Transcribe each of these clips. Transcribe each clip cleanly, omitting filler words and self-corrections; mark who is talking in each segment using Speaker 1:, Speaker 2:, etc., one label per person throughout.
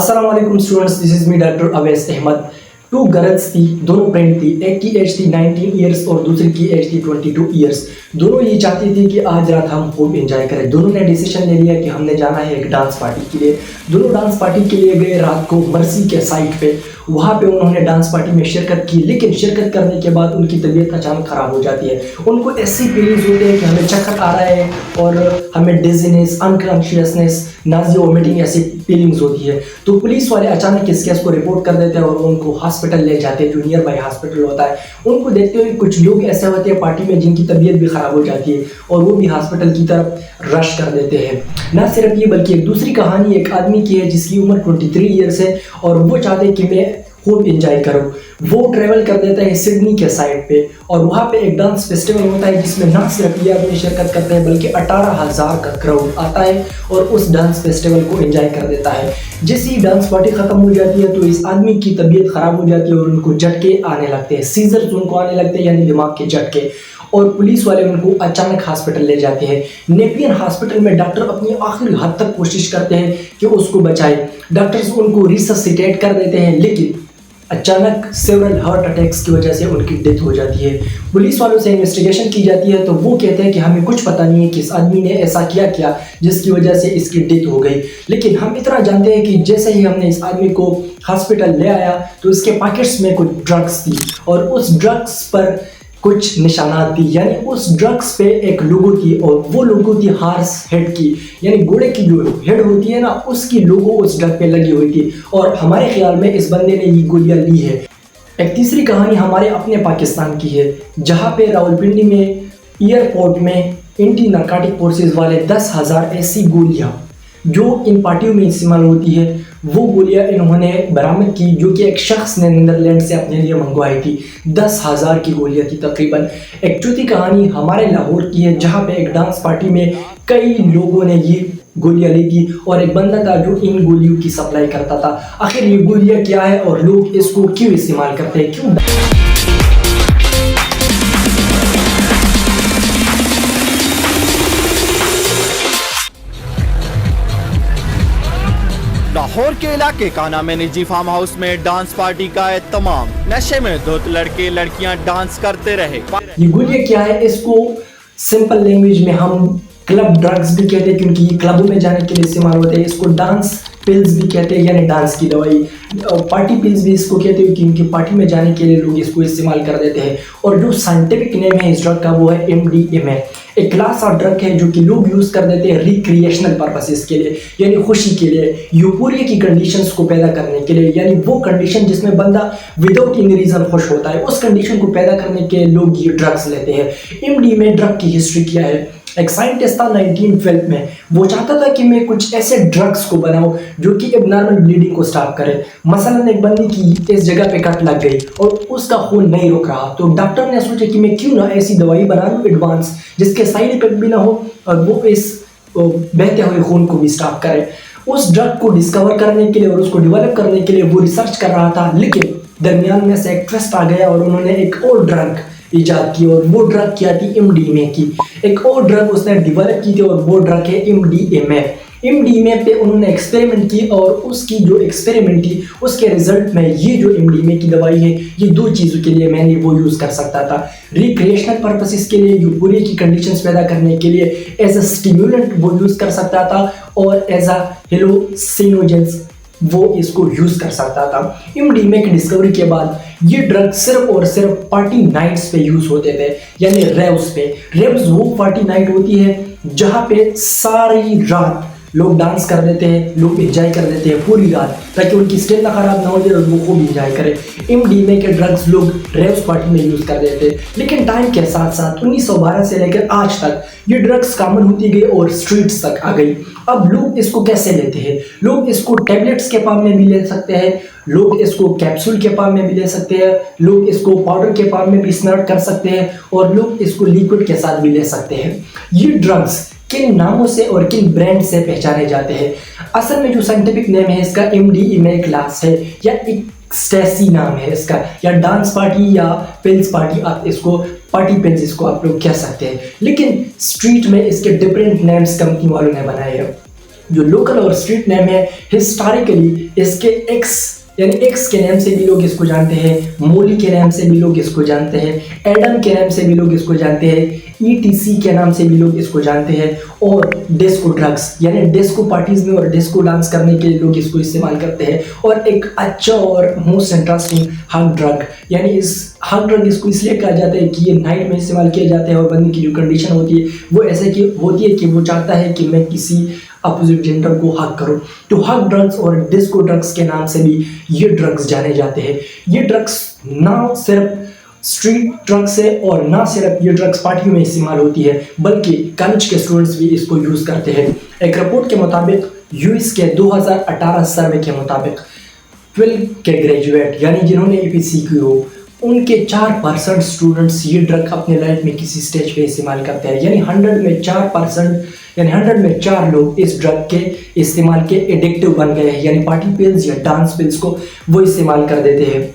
Speaker 1: अस्सलाम वालेकुम students, this is me doctor Awais Ahmad. Two girls थी, दोनों फ्रेंड थी। एक की एज थी 19 ईयर्स और दूसरी की एज थी 22 ईयर्स। दोनों ये चाहती थी कि आज रात हम खूब एंजॉय करें। दोनों ने डिसीजन ले लिया कि हमने जाना है एक डांस पार्टी के लिए। दोनों डांस पार्टी के लिए गए रात को मर्सी के साइट पे। वहाँ पे उन्होंने डांस पार्टी में शिरकत की, लेकिन शिरकत करने के बाद उनकी तबीयत अचानक ख़राब हो जाती है। उनको ऐसी फीलिंग्स होते हैं कि हमें चक्कर आ रहा है और हमें डिजीनेस, अनकॉन्शियसनेस, नाज़िया, वोमिटिंग ऐसी फीलिंग्स होती है। तो पुलिस वाले अचानक इस केस को रिपोर्ट कर देते हैं और उनको हॉस्पिटल ले जाते हैं, जो नियर बाई हॉस्पिटल होता है। उनको देखते हुए कुछ लोग ऐसे होते हैं पार्टी में जिनकी तबीयत भी ख़राब हो जाती है और वो भी हॉस्पिटल की तरफ रश कर देते हैं। ना सिर्फ ये बल्कि एक दूसरी कहानी एक आदमी की है जिसकी उम्र 23 ईयर्स है और वो चाहते हैं कि मैं खूब एंजॉय करो। वो ट्रेवल कर देता है सिडनी के साइड पे और वहाँ पे एक डांस फेस्टिवल होता है जिसमें ना सिर्फ ये आदमी शिरकत करते हैं बल्कि 18,000 का क्राउड आता है और उस डांस फेस्टिवल को एंजॉय कर देता है। जैसे ही डांस पार्टी खत्म हो जाती है तो इस आदमी की तबीयत खराब हो जाती है और उनको झटके आने लगते हैं, सीजर्स उनको आने लगते हैं, यानी दिमाग के झटके। और पुलिस वाले उनको अचानक हॉस्पिटल ले जाते हैं। नेपियन हॉस्पिटल में डॉक्टर अपनी आखिरी हद तक कोशिश करते हैं कि उसको बचाए। डॉक्टर्स उनको रिससिटेट कर देते हैं, लेकिन अचानक सेवरल हार्ट अटैक्स की वजह से उनकी डेथ हो जाती है। पुलिस वालों से इन्वेस्टिगेशन की जाती है तो वो कहते हैं कि हमें कुछ पता नहीं है कि इस आदमी ने ऐसा क्या जिसकी वजह से इसकी डेथ हो गई। लेकिन हम इतना जानते हैं कि जैसे ही हमने इस आदमी को हॉस्पिटल ले आया तो इसके पॉकेट्स में कुछ ड्रग्स थी और उस ड्रग्स पर कुछ निशानात थी, यानी उस ड्रग्स पे एक लोगो थी और वो लोगो थी हॉर्स हेड की, यानी घोड़े की जो हेड होती है ना, उसकी लोगो उस ड्रग पे लगी हुई थी। और हमारे ख्याल में इस बंदे ने ये गोलियां ली है। एक तीसरी कहानी हमारे अपने पाकिस्तान की है, जहाँ पे रावलपिंडी में एयरपोर्ट में एंटी नारकोटिक फोर्सेस वाले 10,000 ऐसी गोलियां जो इन पार्टियों में इस्तेमाल होती है वो गोलियां इन्होंने बरामद की, जो कि एक शख्स ने नीदरलैंड से अपने लिए मंगवाई थी। 10,000 की गोलियां थी तकरीबन। एक चौथी कहानी हमारे लाहौर की है, जहां पे एक डांस पार्टी में कई लोगों ने ये गोलियां ली थी और एक बंदा था जो इन गोलियों की सप्लाई करता था। आखिर ये गोलियां क्या है और लोग इसको क्यों इस्तेमाल करते हैं, क्यों?
Speaker 2: लाहौर के इलाके काना में निजी फार्म हाउस में डांस पार्टी का एहतमाम। नशे में धुत लड़के लड़कियां डांस करते रहे।
Speaker 1: ये गोलियां क्या है, इसको सिंपल लैंग्वेज में हम क्लब ड्रग्स भी कहते हैं क्योंकि ये क्लबों में जाने के लिए इस्तेमाल होते हैं। इसको डांस पिल्स भी कहते हैं, यानी डांस की दवाई। पार्टी पिल्स भी इसको कहते हैं क्योंकि पार्टी में जाने के लिए लोग इसको इस्तेमाल कर देते हैं। और जो साइंटिफिक नेम है इस ड्रग का वो है MDMA। एक क्लास ऑफ ड्रग है जो कि लोग यूज़ कर देते हैं रिक्रिएशनल पर्पसेस के लिए, यानी खुशी के लिए, यूफोरिया की कंडीशंस को पैदा करने के लिए, यानी वो कंडीशन जिसमें बंदा विदाउट एनी रीज़न खुश होता है, उस कंडीशन को पैदा करने के लिए लोग ये ड्रग्स लेते हैं। MDMA ड्रग की हिस्ट्री क्या है? एक साइंटिस्ट था 1912 में, वो चाहता था कि मैं कुछ ऐसे ड्रग्स को बनाऊं जो कि एबनॉर्मल ब्लीडिंग को स्टॉप करे। मसलन एक बंदी की इस जगह पे कट लग गई और उसका खून नहीं रुक रहा, तो डॉक्टर ने सोचा कि मैं क्यों ना ऐसी दवाई बना लूं एडवांस, जिसके साइड इफेक्ट भी ना हो और वो इस बहते हुए खून को भी स्टॉप करे। उस ड्रग को डिस्कवर करने के लिए और उसको डेवलप करने के लिए वो रिसर्च कर रहा था, लेकिन दरमियान में से एक ट्विस्ट आ गया और उन्होंने एक और ड्रग इजाद की और वो ड्रग क्या थी? MDMA की। एक और ड्रग उसने डेवलप की थी और वो ड्रग है MDMA। MDMA पे उन्होंने एक्सपेरिमेंट की और उसकी जो एक्सपेरिमेंट थी उसके रिजल्ट में ये जो MDMA की दवाई है ये दो चीज़ों के लिए मैंने वो यूज़ कर सकता था। रिक्रिएशनल पर्पसेस के लिए, यूफोरिया की कंडीशंस पैदा करने के लिए एज अ स्टिमुलेंट वो यूज़ कर सकता था और एज अ हेलोसिनोजेंस वो इसको यूज़ कर सकता था। MDMA की डिस्कवरी के बाद ये ड्रग सिर्फ और सिर्फ पार्टी नाइट्स पे यूज़ होते थे, यानी रेव्स पे। रेव्स वो पार्टी नाइट होती है जहाँ पे सारी रात लोग डांस कर देते हैं, लोग एंजॉय कर देते हैं पूरी रात, ताकि उनकी स्टेमिना खराब ना हो जाए और वो खूब एंजॉय करें। MDMA के ड्रग्स लोग रेव्स पार्टी में यूज़ कर देते हैं, लेकिन टाइम के साथ साथ 1912 से लेकर आज तक ये ड्रग्स कॉमन होती गई और स्ट्रीट्स तक आ गई। अब लोग इसको कैसे लेते हैं? लोग इसको टैबलेट्स के फॉर्म में भी ले सकते हैं, लोग इसको कैप्सूल के फॉर्म में भी ले सकते हैं, लोग इसको पाउडर के फॉर्म में भी स्नर्ट कर सकते हैं और लोग इसको लिक्विड के साथ भी ले सकते हैं। ये ड्रग्स किन नामों से और किन ब्रांड से पहचाने जाते हैं? असल में जो साइंटिफिक नेम है इसका MDMA क्लास है या एक्सटेसी नाम है इसका, या डांस पार्टी या पिल्स पार्टी, आप इसको पार्टी पिल्स इसको आप लोग कह सकते हैं। लेकिन स्ट्रीट में इसके डिफरेंट नेम्स कंपनी वालों ने बनाए हैं। जो लोकल और स्ट्रीट नेम है, हिस्टोरिकली इसके एक्स यानी एक्स के नाम से भी लोग इसको जानते हैं, मोली के नाम से भी लोग इसको जानते हैं, एडम के नाम से भी लोग इसको जानते हैं, ईटीसी के नाम से भी लोग इसको जानते हैं, और डिस्को ड्रग्स यानी डिस्को पार्टीज में और डिस्को डांस करने के लिए लोग इसको इस्तेमाल करते हैं। और एक अच्छा और मोस्ट इंटरेस्टिंग हग ड्रग, यानी इस हग ड्रग इसको इसलिए कहा जाता है कि ये नाइट में इस्तेमाल किया जाता है और बंदे की जो कंडीशन होती है वो ऐसे की होती है कि वो चाहता है कि मैं किसी अपोजिट जेंडर को हक करूं। तो हग ड्रग्स और डिस्को ड्रग्स के नाम से भी ये ड्रग्स जाने जाते हैं। ये ड्रग्स ना सिर्फ स्ट्रीट ड्रग्स है और ना सिर्फ ये ड्रग्स पार्टियों में इस्तेमाल होती है, बल्कि कॉलेज के स्टूडेंट्स भी इसको यूज़ करते हैं। एक रिपोर्ट के मुताबिक यूएस के 2018 सर्वे के मुताबिक 12 के ग्रेजुएट यानी जिन्होंने एपीसी की हो उनके 4% स्टूडेंट्स ये ड्रग अपने लाइफ में किसी स्टेज पे इस्तेमाल करते हैं। यानी 100 में 4% यानी 100 में 4 लोग इस ड्रग के इस्तेमाल के एडिक्टिव बन गए हैं, यानी पार्टी पिल्स या डांस पिल्स को वो इस्तेमाल कर देते हैं।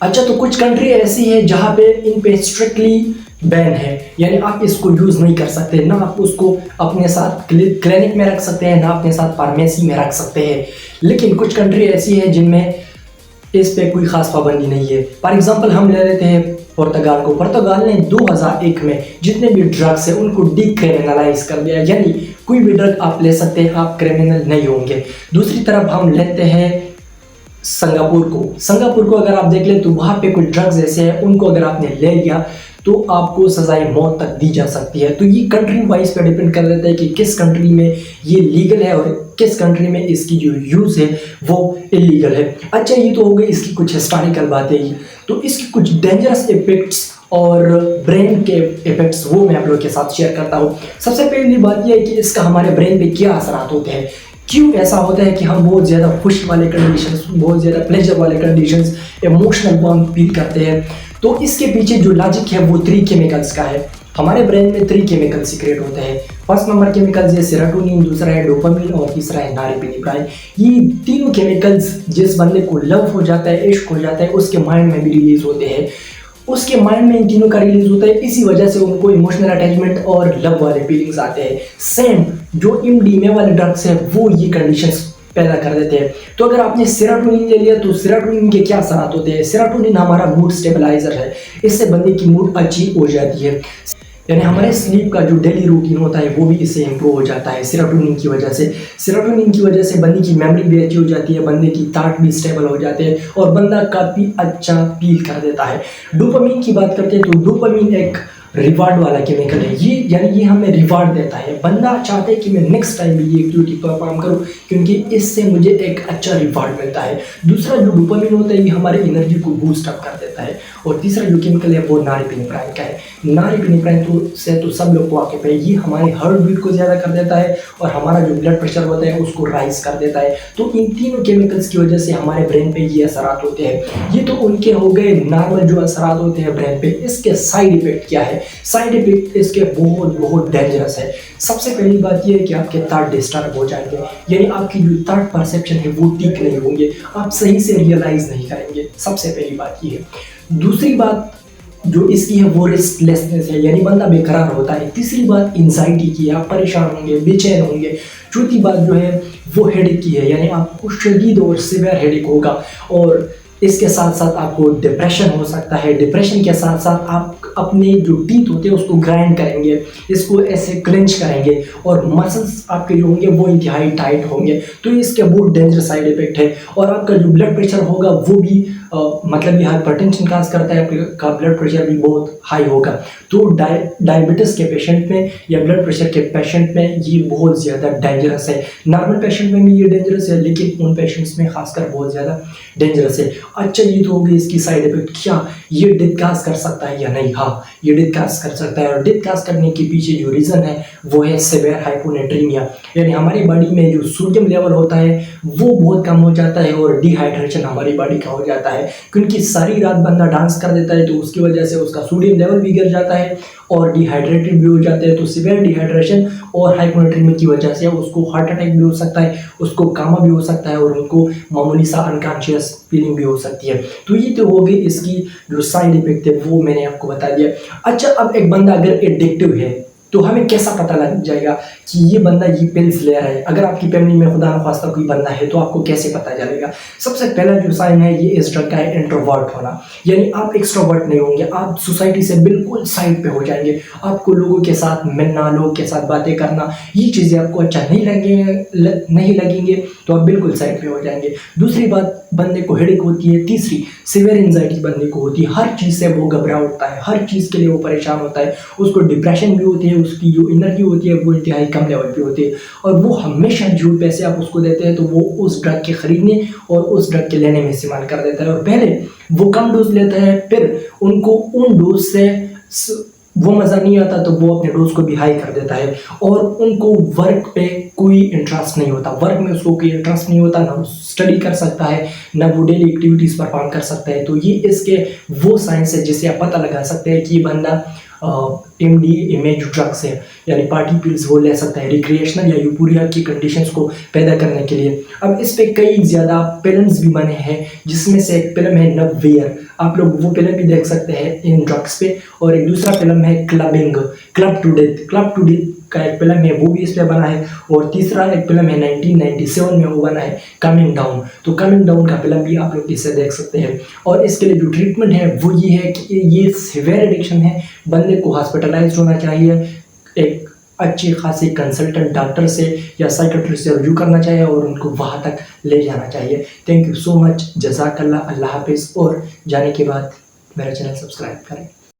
Speaker 1: अच्छा, तो कुछ कंट्री ऐसी है जहाँ पे इन पे स्ट्रिक्टली बैन है, यानी आप इसको यूज़ नहीं कर सकते, ना आप उसको अपने साथ क्लिनिक में रख सकते हैं, ना अपने साथ फार्मेसी में रख सकते हैं। लेकिन कुछ कंट्री ऐसी है जिनमें इस पे कोई ख़ास पाबंदी नहीं है। फॉर एग्जांपल हम ले लेते हैं पुर्तगाल को। पुर्तगाल ने 2001 में जितने भी ड्रग्स है उनको डिक्रिमिनलाइज कर दिया, यानी कोई भी ड्रग आप ले सकते हैं, आप क्रिमिनल नहीं होंगे। दूसरी तरफ हम लेते हैं सिंगापुर को अगर आप देख लें तो वहाँ पे कुछ ड्रग्स ऐसे हैं उनको अगर आपने ले लिया तो आपको सजाए मौत तक दी जा सकती है। तो ये कंट्री वाइज पे डिपेंड कर देता है कि किस कंट्री में ये लीगल है और किस कंट्री में इसकी जो यूज़ है वो इलीगल है। अच्छा, ये तो हो गई इसकी कुछ हिस्टोरिकल बातें। तो इसकी कुछ डेंजरस इफेक्ट्स और ब्रेन के इफेक्ट्स वो मैं आप लोगों के साथ शेयर करता हूँ। सबसे पहली बात यह है कि इसका हमारे ब्रेन पे क्या असरात होते हैं। क्यों ऐसा होता है कि हम बहुत ज़्यादा खुश वाले कंडीशंस, बहुत ज़्यादा प्लेजर वाले कंडीशंस, इमोशनल बॉन्ड फील करते हैं। तो इसके पीछे जो लॉजिक है वो 3 केमिकल्स का है। हमारे ब्रेन में 3 केमिकल सीक्रेट होते हैं। फर्स्ट नंबर केमिकल्स है सेरोटोनिन, दूसरा है डोपामिन और तीसरा है नॉरएपिनेफ्राइन। ये तीनों केमिकल्स जिस बंदे को लव हो जाता है, इश्क हो जाता है, उसके माइंड में भी रिलीज होते हैं। उसके माइंड में इन तीनों का रिलीज होता है, इसी वजह से उनको इमोशनल अटैचमेंट और लव वाले फीलिंग्स आते हैं। सेम जो एमडीएमए वाले ड्रग्स है वो ये कंडीशंस पैदा कर देते हैं। तो अगर आपने सेरोटोनिन ले लिया तो सेरोटोनिन के क्या असरात होते हैं। सेरोटोनिन हमारा मूड स्टेबलाइजर है, इससे बंदे की मूड अच्छी हो जाती है, यानी हमारे स्लीप का जो डेली रूटीन होता है वो भी इससे इम्प्रूव हो जाता है सेरोटोनिन की वजह से। सेरोटोनिन की वजह से बंदे की मेमोरी भी अच्छी हो जाती है, बंदे की थॉट भी स्टेबल हो जाते हैं और बंदा काफ़ी अच्छा फील कर देता है। डोपामिन की बात करते हैं तो डोपामिन एक रिवार्ड वाला केमिकल है, ये यानी ये हमें रिवार्ड देता है। बंदा चाहता है कि मैं नेक्स्ट टाइम भी ये एक्टिविटी परफॉर्म करूं क्योंकि इससे मुझे एक अच्छा रिवार्ड मिलता है। दूसरा जो डोपामिन होता है ये हमारे एनर्जी को बूस्ट अप कर देता है। और तीसरा जो केमिकल है वो नॉरएपिनेफ्राइन का है। नॉरएपिनेफ्राइन से तो सब लोग वाकिफ है, ये हमारे हार्ट बीट को ज़्यादा कर देता है और हमारा जो ब्लड प्रेशर होता है उसको राइज कर देता है। तो इन तीनों केमिकल्स की वजह से हमारे ब्रेन पे ये असरात होते हैं। ये तो उनके हो गए नॉर्मल जो असरात होते हैं ब्रेन पे। इसके साइड इफेक्ट क्या है? साइड इफेक्ट इसके बहुत बहुत डेंजरस है। सबसे पहली बात यह है कि आपके थॉट डिस्टर्ब हो जाएंगे, यानी आपकी जो थॉट परसेप्शन है वो ठीक नहीं होंगे, आप सही से रियलाइज नहीं करेंगे। सबसे पहली बात ये है। दूसरी बात जो इसकी है वो रेस्टलेसनेस है, यानी बंदा बेकरार होता है। तीसरी बात एंजाइटी की है, आप परेशान होंगे, बेचैन होंगे। चौथी बात जो है वो हेडेक की है, यानी आपको शदीद और सिवियर हेडेक होगा। और इसके साथ साथ आपको डिप्रेशन हो सकता है। डिप्रेशन के साथ साथ आप अपने जो टीथ होते हैं उसको ग्राइंड करेंगे, इसको ऐसे क्लेंच करेंगे और मसल्स आपके जो होंगे वो इंतहाई टाइट होंगे। तो इसके बहुत डेंजर साइड इफेक्ट है। और आपका जो ब्लड प्रेशर होगा वो भी मतलब ये हाइपरटेंशन काज करता है, आपका ब्लड प्रेशर भी बहुत हाई होगा। तो डायबिटीज़ के पेशेंट में या ब्लड प्रेशर के पेशेंट में ये बहुत ज़्यादा डेंजरस है। नॉर्मल पेशेंट में भी ये डेंजरस है, लेकिन उन पेशेंट्स में खासकर बहुत ज़्यादा डेंजरस है। अच्छा, ये तो हो गई इसकी साइड इफेक्ट। क्या ये डेथ काज कर सकता है या नहीं? हाँ, ये डेथ काज कर सकता है। और डेथ काज करने के पीछे जो रीज़न है वो है सिवियर हाइपोनेट्रीमिया, यानी हमारी बॉडी में जो सोडियम लेवल होता है वो बहुत कम हो जाता है और डिहाइड्रेशन हमारी बॉडी का हो जाता है। क्योंकि सारी रात बंदा डांस कर देता है तो उसकी वजह से उसका सोडियम लेवल भी गिर जाता है और डिहाइड्रेटेड भी हो जाते हैं। तो सिवियर डिहाइड्रेशन और हाइपोनेट्रीमिया की वजह से उसको हार्ट अटैक भी हो सकता है, उसको कामा भी हो सकता है और उनको मामूली सा अनकॉन्शियस फीलिंग भी हो सकती है। तो ये तो हो गई इसकी जो साइड इफेक्ट है वो मैंने आपको बता दिया। अच्छा, अब एक बंदा अगर एडिक्टिव है तो हमें कैसा पता लग जाएगा कि ये बंदा ये पिल्स ले रहा है। अगर आपकी फैमिली में खुदा न खास्ता कोई बंदा है तो आपको कैसे पता चलेगा? सबसे पहला जो साइन है ये इस ड्रग का है इंट्रोवर्ट होना, यानी आप एक्सट्रोवर्ट नहीं होंगे, आप सोसाइटी से बिल्कुल साइड पे हो जाएंगे। आपको लोगों के साथ मिलना, लोगों के साथ बातें करना, ये चीज़ें आपको अच्छा नहीं लगेंगे तो आप बिल्कुल साइड पे हो जाएंगे। दूसरी बात, बंदे को हेडेक होती है। तीसरी, सीवियर एंजाइटी बंदे को होती है, हर चीज़ से वो घबरा उठता है, हर चीज़ के लिए वो परेशान होता है, उसको डिप्रेशन भी होती है, उसकी जो एनर्जी होती है वो इंतहाई कम लेवल पे होती है, और वो हमेशा जो पैसे आप उसको देते हैं तो वो उस ड्रग के खरीदने और उस ड्रग के लेने में इस्तेमाल कर देता है। और पहले वो कम डोज लेता है, फिर उनको उन डोज से वो मज़ा नहीं आता तो वो अपने डोज को भी हाई कर देता है, और उनको वर्क पे कोई इंटरेस्ट नहीं होता, वर्क में उसको कोई इंटरेस्ट नहीं होता, ना वो स्टडी कर सकता है, ना वो डेली एक्टिविटीज़ परफॉर्म कर सकता है। तो ये इसके वो साइंस है जिससे आप पता लगा सकते हैं कि ये बंदा MDMA जो ड्रग्स है यानी पार्टी पिल्स वो ले सकता है रिक्रिएशनल या यूफोरिया की कंडीशंस को पैदा करने के लिए। अब इस पे कई ज़्यादा फिल्म्स भी बने हैं, जिसमें से एक फिल्म है नव्वेयर, आप लोग वो फिल्म भी देख सकते हैं इन ड्रग्स पे, और एक दूसरा फिल्म है क्लब टू डेथ का एक फिल्म है वो भी इस पे बना है, और तीसरा एक फिल्म है 1997 में वो बना है कमिंग डाउन। तो कमिंग डाउन का फिल्म भी आप लोग इसे देख सकते हैं। और इसके लिए जो ट्रीटमेंट है वो ये है कि ये सीवियर एडिक्शन है, बंदे को हॉस्पिटलाइज होना चाहिए, एक अच्छी खासी कंसल्टेंट डॉक्टर से या साइकियाट्रिस्ट से रिव्यू करना चाहिए और उनको वहाँ तक ले जाना चाहिए। थैंक यू सो मच, जज़ाकल्लाह, अल्लाह हाफिज़। और जाने के बाद मेरा चैनल सब्सक्राइब करें।